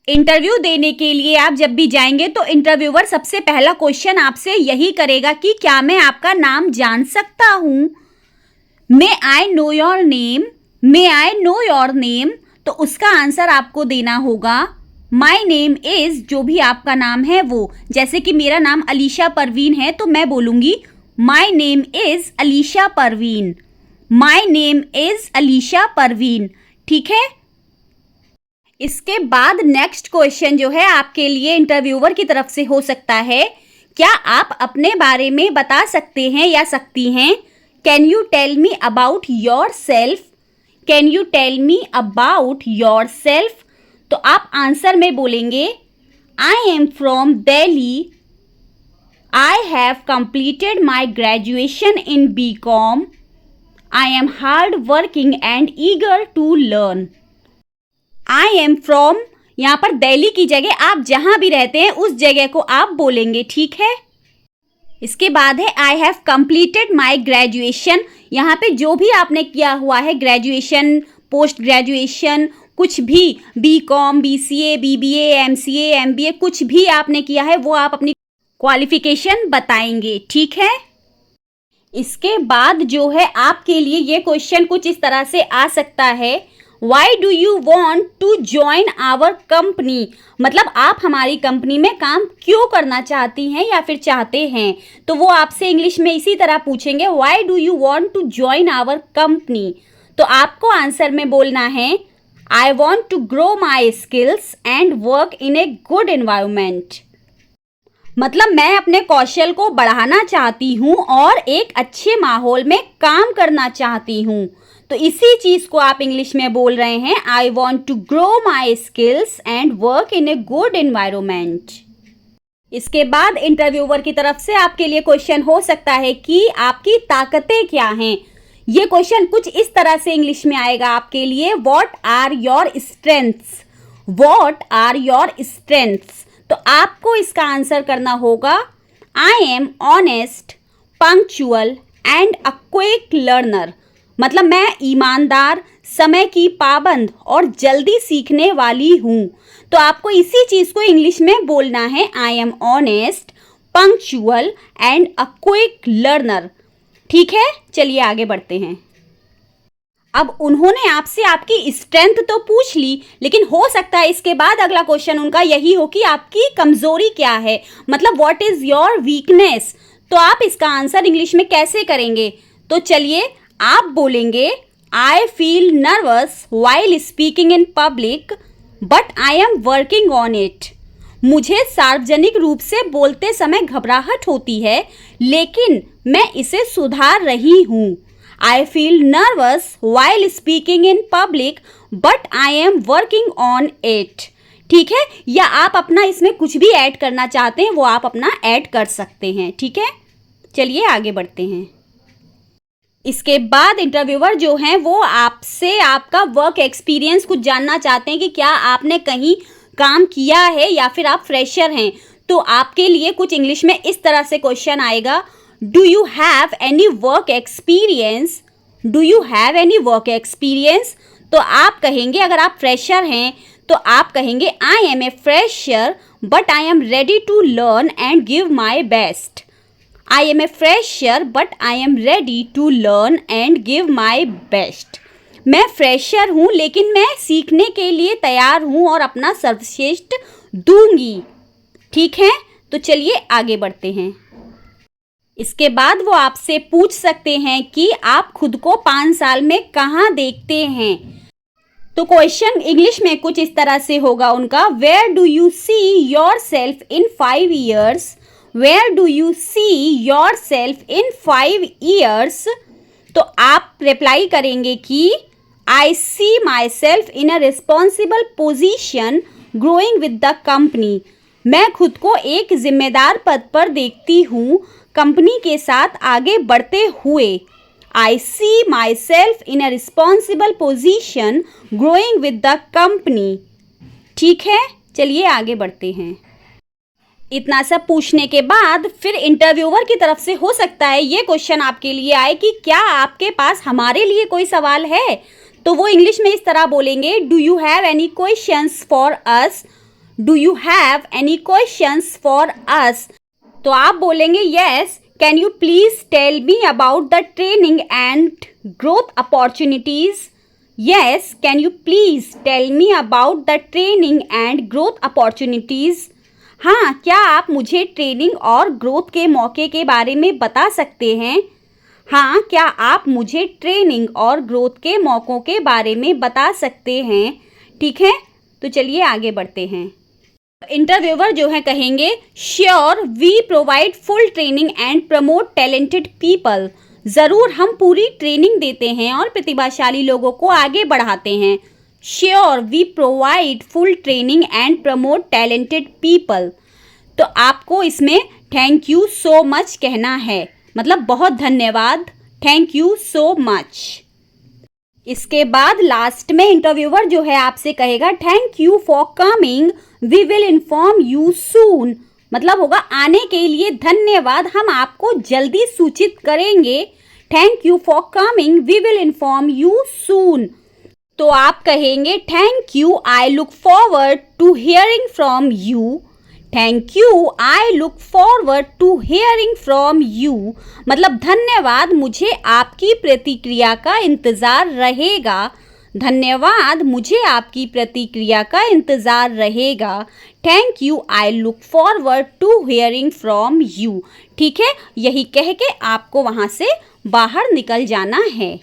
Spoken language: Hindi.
इंटरव्यू देने के लिए आप जब भी जाएंगे तो इंटरव्यूअर सबसे पहला क्वेश्चन आपसे यही करेगा कि क्या मैं आपका नाम जान सकता हूँ। May I know your name, may I know your name, तो उसका आंसर आपको देना होगा माई नेम इज, जो भी आपका नाम है वो। जैसे कि मेरा नाम अलीशा परवीन है तो मैं बोलूंगी my name is Alisha Parveen, my name is Alisha Parveen. ठीक है। इसके बाद नेक्स्ट क्वेश्चन जो है आपके लिए इंटरव्यूअर की तरफ से हो सकता है, क्या आप अपने बारे में बता सकते हैं या सकती हैं। Can you tell me about yourself, can you tell me about yourself. तो आप आंसर में बोलेंगे I am from Delhi, I have completed my graduation in BCom, I am hard working and eager to learn. I am from, यहाँ पर दिल्ली की जगह आप जहां भी रहते हैं उस जगह को आप बोलेंगे। ठीक है। इसके बाद है आई हैव कंप्लीटेड माई ग्रेजुएशन। यहाँ पे जो भी आपने किया हुआ है, ग्रेजुएशन, पोस्ट ग्रेजुएशन, कुछ भी, BCom, BCA, BBA, MCA, MBA, कुछ भी आपने किया है वो आप अपनी क्वालिफिकेशन बताएंगे। ठीक है। इसके बाद जो है आपके लिए ये क्वेश्चन कुछ इस तरह से आ सकता है, why do you want to join our company, मतलब आप हमारी कंपनी में काम क्यों करना चाहती हैं या फिर चाहते हैं। तो वो आपसे इंग्लिश में इसी तरह पूछेंगे, why do you want to join our company. तो आपको आंसर में बोलना है I want to grow my skills and work in a good environment, मतलब मैं अपने कौशल को बढ़ाना चाहती हूँ और एक अच्छे माहौल में काम करना चाहती हूँ। तो इसी चीज को आप इंग्लिश में बोल रहे हैं, I want to grow my skills and work in a good environment. इसके बाद इंटरव्यूअर की तरफ से आपके लिए क्वेश्चन हो सकता है कि आपकी ताकतें क्या हैं। ये क्वेश्चन कुछ इस तरह से इंग्लिश में आएगा आपके लिए, what are your strengths, what are your strengths. तो आपको इसका आंसर करना होगा I am honest, punctual and a quick learner, मतलब मैं ईमानदार, समय की पाबंद और जल्दी सीखने वाली हूँ। तो आपको इसी चीज को इंग्लिश में बोलना है, आई am honest, punctual and a quick learner. ठीक है। चलिए आगे बढ़ते हैं। अब उन्होंने आपसे आपकी स्ट्रेंथ तो पूछ ली, लेकिन हो सकता है इसके बाद अगला क्वेश्चन उनका यही हो कि आपकी कमजोरी क्या है, मतलब व्हाट इज योर वीकनेस। तो आप इसका आंसर इंग्लिश में कैसे करेंगे। तो चलिए आप बोलेंगे I feel nervous while speaking in public but I am working on it, मुझे सार्वजनिक रूप से बोलते समय घबराहट होती है लेकिन मैं इसे सुधार रही हूँ। I feel nervous while speaking in public but I am working on it. ठीक है। या आप अपना इसमें कुछ भी ऐड करना चाहते हैं वो आप अपना ऐड कर सकते हैं। ठीक है। चलिए आगे बढ़ते हैं। इसके बाद इंटरव्यूअर जो हैं वो आपसे आपका वर्क एक्सपीरियंस कुछ जानना चाहते हैं कि क्या आपने कहीं काम किया है या फिर आप फ्रेशर हैं। तो आपके लिए कुछ इंग्लिश में इस तरह से क्वेश्चन आएगा, do you have any work experience, do you have any work experience. तो आप कहेंगे, अगर आप फ्रेशर हैं तो आप कहेंगे I am a fresher but I am ready to learn and give my best, I am a fresher but I am ready to learn and give my best. मैं फ्रेशर हूँ लेकिन मैं सीखने के लिए तैयार हूँ और अपना सर्वश्रेष्ठ दूंगी। ठीक है। तो चलिए आगे बढ़ते हैं। इसके बाद वो आपसे पूछ सकते हैं कि आप खुद को 5 साल में कहाँ देखते हैं। तो क्वेश्चन इंग्लिश में कुछ इस तरह से होगा उनका, where do you see yourself in 5 years, where do you see yourself in 5 years। तो आप रिप्लाई करेंगे कि I see myself in a responsible position growing with the company, मैं खुद को एक जिम्मेदार पद पर देखती हूँ कंपनी के साथ आगे बढ़ते हुए। I see myself in a responsible position growing with the company. ठीक है। चलिए आगे बढ़ते हैं। इतना सब पूछने के बाद फिर इंटरव्यूअर की तरफ से हो सकता है ये क्वेश्चन आपके लिए आए कि क्या आपके पास हमारे लिए कोई सवाल है। तो वो इंग्लिश में इस तरह बोलेंगे, do you have any questions for us, do you have any questions for us. तो आप बोलेंगे, yes, can you please tell me about the training and growth opportunities. Yes, can you please tell me about the training and growth opportunities. हाँ, क्या आप मुझे ट्रेनिंग और ग्रोथ के मौके के बारे में बता सकते हैं। हाँ, क्या आप मुझे ट्रेनिंग और ग्रोथ के मौक़ों के बारे में बता सकते हैं। ठीक है, तो चलिए आगे बढ़ते हैं। इंटरव्यूअर जो है कहेंगे, sure we provide full training and promote talented people. ज़रूर, हम पूरी ट्रेनिंग देते हैं और प्रतिभाशाली लोगों को आगे बढ़ाते हैं। Sure we provide full training and promote talented people. तो आपको इसमें थैंक यू सो मच कहना है, मतलब बहुत धन्यवाद, थैंक यू सो मच। इसके बाद लास्ट में इंटरव्यूअर जो है आपसे कहेगा, thank you for coming, we will inform you soon. मतलब होगा आने के लिए धन्यवाद, हम आपको जल्दी सूचित करेंगे। Thank you for coming, we will inform you soon. तो आप कहेंगे, thank you, I look forward to hearing from you. Thank you, I look forward to hearing from you. मतलब धन्यवाद, मुझे आपकी प्रतिक्रिया का इंतज़ार रहेगा। धन्यवाद, मुझे आपकी प्रतिक्रिया का इंतज़ार रहेगा। Thank you, I look forward to hearing from you. ठीक है, यही कह के आपको वहाँ से बाहर निकल जाना है।